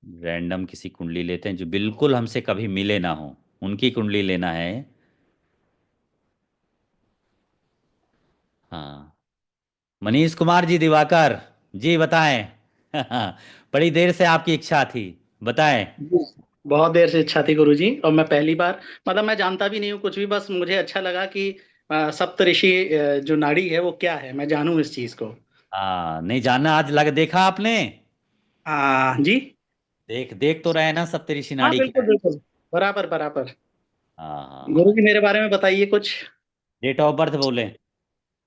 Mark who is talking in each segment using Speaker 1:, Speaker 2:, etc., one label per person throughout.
Speaker 1: Random किसी कुंडली लेते हैं जो बिल्कुल हमसे कभी मिले ना हो, उनकी कुंडली लेना है। हाँ, मनीष कुमार जी दिवाकर जी बताएं। बड़ी देर से आपकी इच्छा थी, बताएं।
Speaker 2: जी। बहुत देर से इच्छा थी गुरुजी, और मैं पहली बार, मतलब मैं जानता भी नहीं हूँ कुछ भी, बस मुझे अच्छा लगा कि सप्तऋषि जो नाड़ी है वो क्या है, मैं जानूं इस चीज को।
Speaker 1: हाँ, नहीं जानना, आज लग देखा आपने?
Speaker 2: जी।
Speaker 1: देख देख तो रहे ना सप्तऋषि
Speaker 2: हाँ
Speaker 1: नाड़ी क्या
Speaker 2: बिल्कुल
Speaker 1: है।
Speaker 2: बिल्कुल। बराबर बराबर।
Speaker 1: हाँ हाँ हाँ।
Speaker 2: गुरुजी मेरे बारे में बताइए कुछ।
Speaker 1: डेट ऑफ बर्थ बोले?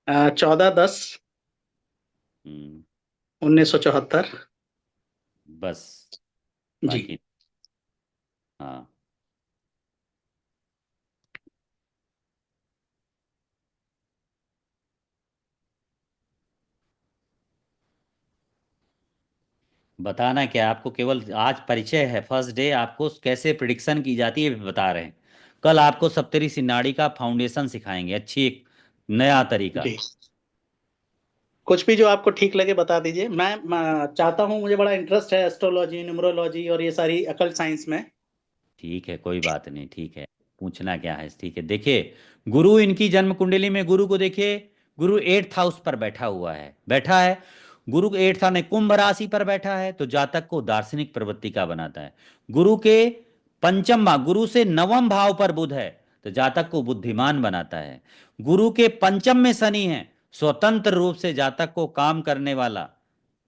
Speaker 2: 14/10
Speaker 1: हम्म,
Speaker 2: 1974।
Speaker 1: बस,
Speaker 2: जी।
Speaker 1: बाकी। हाँ, बताना क्या है आपको, केवल आज परिचय है, फर्स्ट डे, आपको कैसे प्रिडिक्शन की जाती है बता रहे हैं। कल आपको सप्तऋषि नाड़ी का फाउंडेशन सिखाएंगे, अच्छी एक नया तरीका।
Speaker 2: जी। कुछ भी जो आपको ठीक लगे बता दीजिए, मैं चाहता हूँ, मुझे बड़ा इंटरेस्ट है एस्ट्रोलॉजी, न्यूमरोलॉजी और ये सारी अकल साइंस में।
Speaker 1: ठीक है, कोई बात नहीं, ठीक है। पूछना क्या है, ठीक है, देखिए। गुरु इनकी जन्म कुंडली में, गुरु को देखिए। गुरु 8th हाउस पर बैठा हुआ है, बैठा है। गुरु के 8th हाउस में कुंभ राशि पर बैठा है, तो जातक को दार्शनिक प्रवृत्ति का बनाता है। गुरु के पंचम भाव, गुरु से नवम भाव पर बुध है, तो जातक को बुद्धिमान बनाता है। गुरु के पंचम में शनि है, स्वतंत्र रूप से जातक को काम करने वाला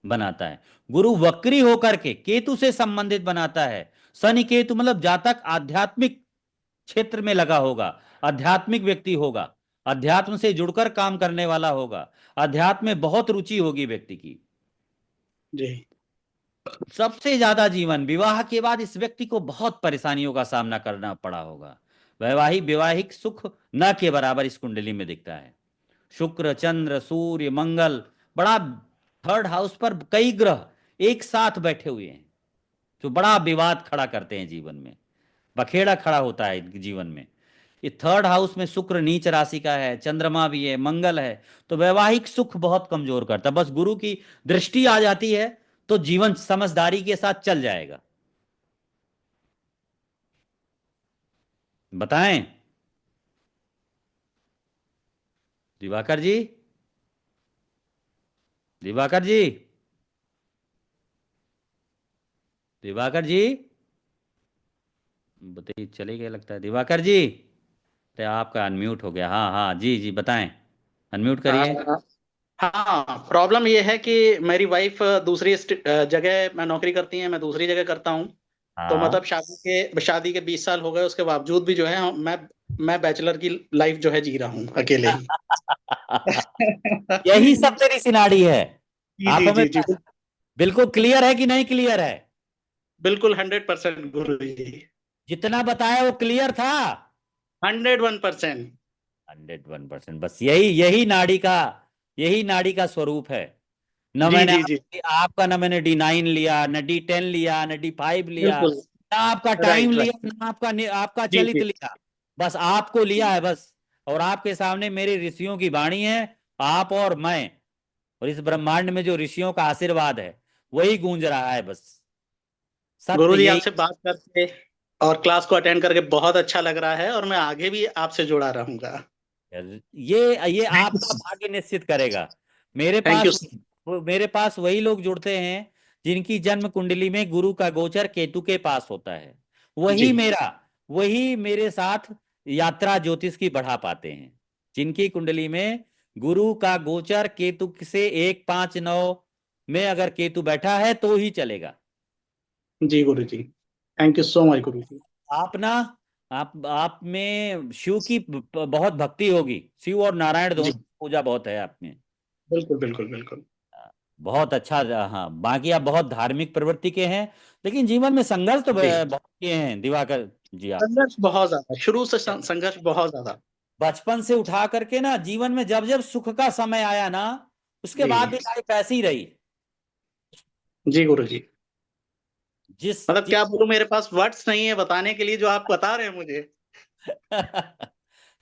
Speaker 1: बनाता है। गुरु वक्री होकर के केतु से संबंधित बनाता है। शनि केतु मतलब जातक आध्यात्मिक क्षेत्र में लगा होगा, आध्यात्मिक व्यक्ति होगा, अध्यात्म से जुड़कर काम करने वाला होगा, अध्यात्म में बहुत रुचि होगी व्यक्ति की।
Speaker 2: जी
Speaker 1: सबसे ज्यादा जीवन विवाह के बाद इस व्यक्ति को बहुत परेशानियों का सामना करना पड़ा होगा। वैवाहिक वैवाहिक सुख न के बराबर इस कुंडली में दिखता है। शुक्र, चंद्र, सूर्य, मंगल, बड़ा 3rd हाउस पर कई ग्रह एक साथ बैठे हुए हैं, जो बड़ा विवाद खड़ा करते हैं जीवन में, बखेड़ा खड़ा होता है जीवन में। ये 3rd हाउस में शुक्र नीच राशि का है, चंद्रमा भी है, मंगल है, तो वैवाहिक सुख बहुत कमजोर करता है। बस गुरु की दृष्टि आ जाती है तो जीवन समझदारी के साथ चल जाएगा। बताएं दिवाकर जी, दिवाकर जी, दिवाकर जी, बताइए, चले गए लगता है दिवाकर जी। अरे आपका अनम्यूट हो गया, हाँ हाँ, जी जी बताएं, अनम्यूट करिए।
Speaker 2: आ, हाँ, प्रॉब्लम ये है कि मेरी वाइफ दूसरी जगह मैं नौकरी करती है, मैं दूसरी जगह करता हूँ। तो
Speaker 1: हाँ।
Speaker 2: मतलब शादी के 20 साल हो गए, उसके बावजूद भी जो है मैं बैचलर की लाइफ जो है जी रहा हूँ अकेले ही।
Speaker 1: यही सब तेरी सिनाड़ी है।
Speaker 2: जी
Speaker 1: आप
Speaker 2: जी
Speaker 1: हमें
Speaker 2: जी जी।
Speaker 1: बिल्कुल क्लियर है कि नहीं क्लियर है?
Speaker 2: बिल्कुल 100% गुरु जी।
Speaker 1: जितना बताया वो क्लियर था?
Speaker 2: 101%।
Speaker 1: 101%, बस यही यही नाड़ी का, यही नाड़ी का स्वरूप है। न
Speaker 2: जी
Speaker 1: मैंने
Speaker 2: जी जी।
Speaker 1: आपका न मैंने D9 लिया, न D10 लिया, न D5 लिया,
Speaker 2: बिल्कुल।
Speaker 1: ना आपका टाइम
Speaker 2: राइट राइट।
Speaker 1: लिया, ना आपका
Speaker 2: जी
Speaker 1: चलित
Speaker 2: जी।
Speaker 1: लिया। बस आपको लिया है बस। और आपके सामने मेरे ऋषियों की वाणी है, आप और मैं, और इस ब्रह्मांड में जो ऋषियों का आशीर्वाद है वही गूंज रहा है बस। सत्य
Speaker 2: गुरु जी,
Speaker 1: यही।
Speaker 2: आपसे बात करके और क्लास को अटेंड करके बहुत अच्छा लग रहा है, और मैं आगे भी आपसे जुड़ा रहूंगा।
Speaker 1: ये
Speaker 2: थैंक
Speaker 1: आपका
Speaker 2: यू।
Speaker 1: भाग्य निश्चित करेगा। मेरे
Speaker 2: थैंक यू।
Speaker 1: पास मेरे पास वही लोग जुड़ते हैं जिनकी जन्म कुंडली में गुरु का गोचर केतु के पास होता है।
Speaker 2: जी
Speaker 1: वही मेरे साथ यात्रा ज्योतिष की बढ़ा पाते हैं। जिनकी कुंडली में गुरु का गोचर केतु से 1, 5, 9 में अगर केतु बैठा है तो ही चलेगा।
Speaker 2: जी गुरु जी। थैंक यू सो मच गुरु जी।
Speaker 1: आप ना, आप में शिव की बहुत भक्ति होगी, शिव और नारायण
Speaker 2: जी
Speaker 1: दोनों की पूजा बहुत है आप में।
Speaker 2: बिल्कुल बिल्कुल बिल्कुल।
Speaker 1: बहुत अच्छा। हाँ, बाकी आप बहुत धार्मिक प्रवृत्ति के हैं, लेकिन जीवन में संघर्ष तो
Speaker 2: जी।
Speaker 1: बहुत किए हैं दिवाकर जी आप।
Speaker 2: संघर्ष बहुत ज्यादा, शुरू से संघर्ष बहुत ज्यादा।
Speaker 1: बचपन से उठा करके ना जीवन में जब जब सुख का समय आया ना, उसके बाद
Speaker 2: जी
Speaker 1: भी लाइफ ऐसी ही रही।
Speaker 2: जी गुरु जी।
Speaker 1: जिस
Speaker 2: मतलब
Speaker 1: जिस
Speaker 2: क्या बोलूं, मेरे पास वर्ड्स नहीं है बताने के लिए जो आप बता रहे हैं मुझे।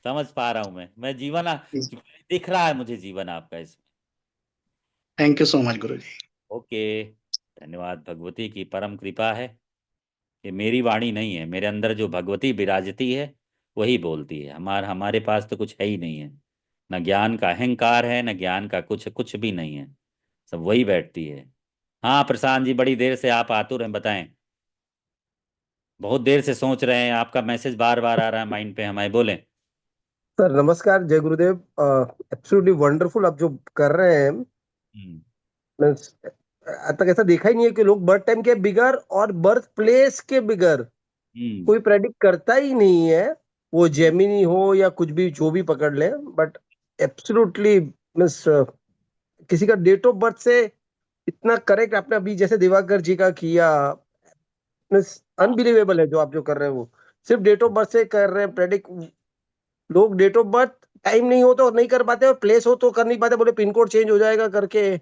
Speaker 1: समझ पा रहा हूं मैं जीवन दिख रहा है मुझे जीवन आपका इसमें।
Speaker 2: Thank you so much Guru ji.
Speaker 1: Okay, धन्यवाद, भगवती की परम कृपा है। ये मेरी वाणी नहीं है, मेरे अंदर जो भगवती विराजती है वही बोलती है। हमारे पास तो कुछ है ही नहीं है, न ज्ञान का अहंकार है, न ज्ञान का कुछ कुछ भी नहीं है, सब वही बैठती है। हाँ प्रशांत जी, बड़ी देर से आप आतुर हैं, बताएं। बहुत देर से सोच रहे हैं, आपका मैसेज बार बार आ रहा है माइंड पे हमारे, बोलें।
Speaker 3: सर नमस्कार, जय गुरुदेव। एब्सोल्युटली वंडरफुल आप जो कर रहे हैं।
Speaker 1: हम्म।
Speaker 3: मीन्स आज तक ऐसा देखा ही नहीं है कि लोग बर्थ टाइम के बिगर और बर्थ प्लेस के बिगर
Speaker 1: हम्म।
Speaker 3: कोई प्रेडिक्ट करता ही नहीं है। वो जेमिनी हो या कुछ भी, जो भी पकड़ ले, बट एब्सोल्युटली मीन्स किसी का डेट ऑफ बर्थ से इतना करेक्ट आपने अभी जैसे दिवाकर जी का किया। मीन्स अनबिलीवेबल है जो आप जो कर रहे हैं, वो सिर्फ डेट ऑफ बर्थ से कर रहे हैं प्रेडिक्ट। लोग डेट ऑफ बर्थ टाइम नहीं हो तो नहीं कर पाते, और प्लेस हो तो कर नहीं पाते, बोले पिन कोड चेंज हो जाएगा करके।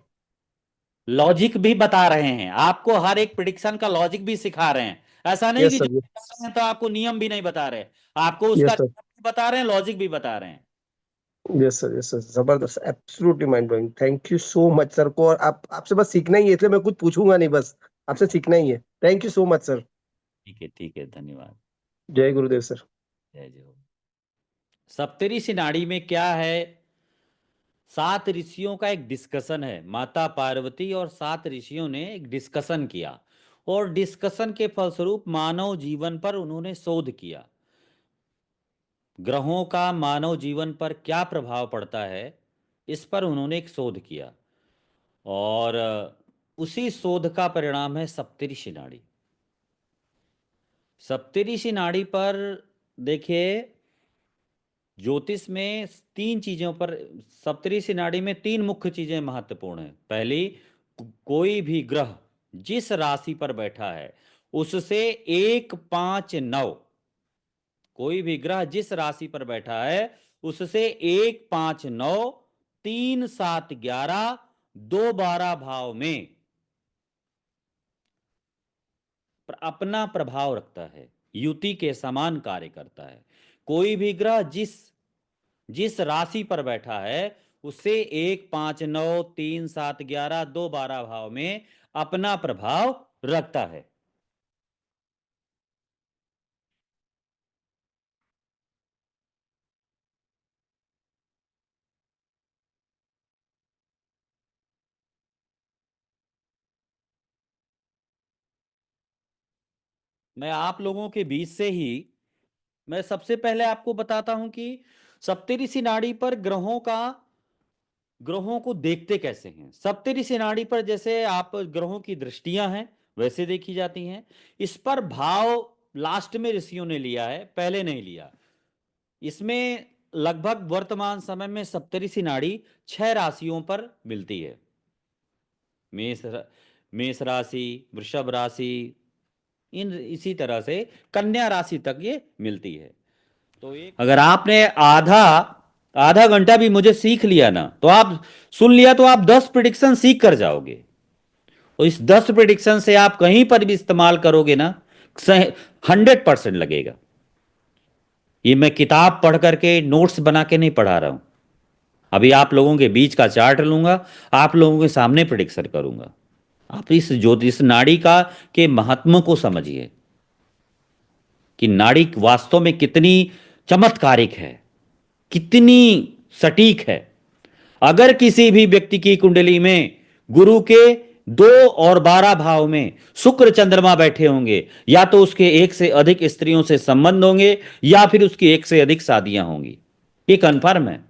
Speaker 1: लॉजिक भी बता रहे हैं आपको, हर एक प्रिडिक्शन का लॉजिक भी सिखा रहे हैं। ऐसा नहीं कि
Speaker 3: यस
Speaker 1: जो
Speaker 3: सर।
Speaker 1: बता रहे हैं तो आपको नियम भी नहीं बता रहे, आपको उसका
Speaker 3: यस सर।
Speaker 1: नियम भी बता रहे हैं, लॉजिक भी बता रहे हैं।
Speaker 3: Yes sir. यस सर, जबरदस्त, absolutely mind blowing. Thank you so much sir को। और आप आपसे बस सीखना ही है, इसलिए मैं कुछ पूछूंगा नहीं, बस आपसे सीखना ही है। Thank you so much sir.
Speaker 1: ठीक है, धन्यवाद।
Speaker 3: जय गुरुदेव सर।
Speaker 1: जय जय हो। सप्तरी नाड़ी में क्या है, 7 ऋषियों का एक डिस्कशन है। माता पार्वती और 7 ऋषियों ने एक डिस्कशन किया, और डिस्कशन के फलस्वरूप मानव जीवन पर उन्होंने शोध किया। ग्रहों का मानव जीवन पर क्या प्रभाव पड़ता है, इस पर उन्होंने एक शोध किया, और उसी शोध का परिणाम है सप्तऋषि नाड़ी। सप्तऋषि नाड़ी पर देखिए, ज्योतिष में 3 चीजों पर, सप्तऋषि नाड़ी में 3 मुख्य चीजें महत्वपूर्ण हैं। पहली, कोई भी ग्रह जिस राशि पर बैठा है उससे 1 5 9, कोई भी ग्रह जिस राशि पर बैठा है उससे 1 5 9, 3 7 11, 2 12 भाव में अपना प्रभाव रखता है, युति के समान कार्य करता है। कोई भी ग्रह जिस जिस राशि पर बैठा है उससे 1 5 9, 3 7 11, 2 12 भाव में अपना प्रभाव रखता है। मैं आप लोगों के बीच से ही, मैं सबसे पहले आपको बताता हूं कि सप्तऋषि नाड़ी पर ग्रहों को देखते कैसे हैं। सप्तऋषि नाड़ी पर जैसे आप ग्रहों की दृष्टियां हैं वैसे देखी जाती हैं। इस पर भाव लास्ट में ऋषियों ने लिया है, पहले नहीं लिया। इसमें लगभग वर्तमान समय में सप्तऋषि नाड़ी 6 राशियों पर मिलती है। मेष मेष राशि, वृषभ राशि, इन इसी तरह से कन्या राशि तक ये मिलती है। तो एक, अगर आपने आधा आधा घंटा भी मुझे सीख लिया ना, तो आप सुन लिया तो आप 10 प्रिडिक्शन सीख कर जाओगे, और इस 10 प्रिडिक्शन से आप कहीं पर भी इस्तेमाल करोगे ना, 100% लगेगा। ये मैं किताब पढ़ करके नोट्स बना के नहीं पढ़ा रहा हूं। अभी आप लोगों के बीच का चार्ट लूंगा, आप लोगों के सामने प्रिडिक्शन करूंगा। आप इस ज्योतिष नाड़ी का के महत्व को समझिए कि नाड़ी वास्तव में कितनी चमत्कारिक है, कितनी सटीक है। अगर किसी भी व्यक्ति की कुंडली में गुरु के 2 और 12 भाव में शुक्र चंद्रमा बैठे होंगे, या तो उसके एक से अधिक स्त्रियों से संबंध होंगे, या फिर उसकी एक से अधिक शादियां होंगी। ये कन्फर्म है।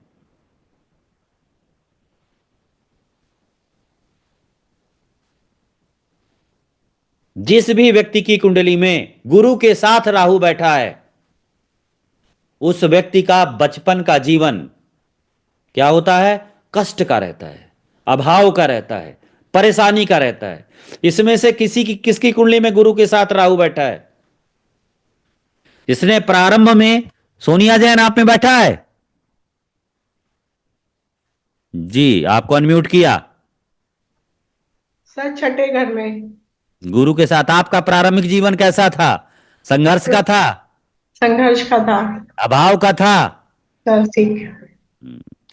Speaker 1: जिस भी व्यक्ति की कुंडली में गुरु के साथ राहु बैठा है, उस व्यक्ति का बचपन का जीवन क्या होता है, कष्ट का रहता है, अभाव का रहता है, परेशानी का रहता है। इसमें से किसकी कुंडली में गुरु के साथ राहु बैठा है? जिसने प्रारंभ में सोनिया जैन आप में बैठा है जी, आपको अनम्यूट किया।
Speaker 4: सर छठे घर में।
Speaker 1: गुरु के साथ आपका प्रारंभिक जीवन कैसा था? संघर्ष का था,
Speaker 4: संघर्ष का था।
Speaker 1: अभाव का था।
Speaker 4: सर ठीक।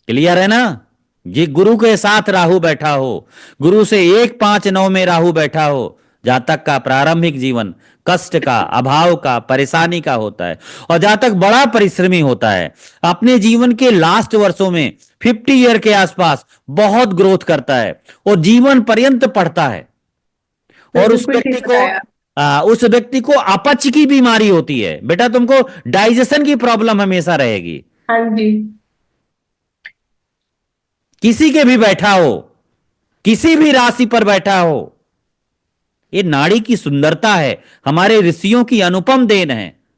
Speaker 1: क्लियर है ना? ये गुरु के साथ राहु बैठा हो, गुरु से 1 5 9 में राहु बैठा हो, जातक का प्रारंभिक जीवन कष्ट का, अभाव का, परेशानी का होता है, और जातक बड़ा परिश्रमी होता है। अपने जीवन के लास्ट वर्षों में 50 ईयर के आसपास बहुत ग्रोथ करता है और जीवन पर्यंत पढ़ता है। और उस
Speaker 4: बिल्कुल ठीक
Speaker 1: व्यक्ति को
Speaker 4: बताया।
Speaker 1: उस व्यक्ति को अपच की बीमारी होती है। बेटा तुमको डाइजेशन की प्रॉब्लम हमेशा रहेगी,
Speaker 4: हाँ जी।
Speaker 1: किसी के भी बैठा हो, किसी भी राशि पर बैठा हो। ये नाड़ी की सुंदरता है, हमारे ऋषियों की अनुपम देन है।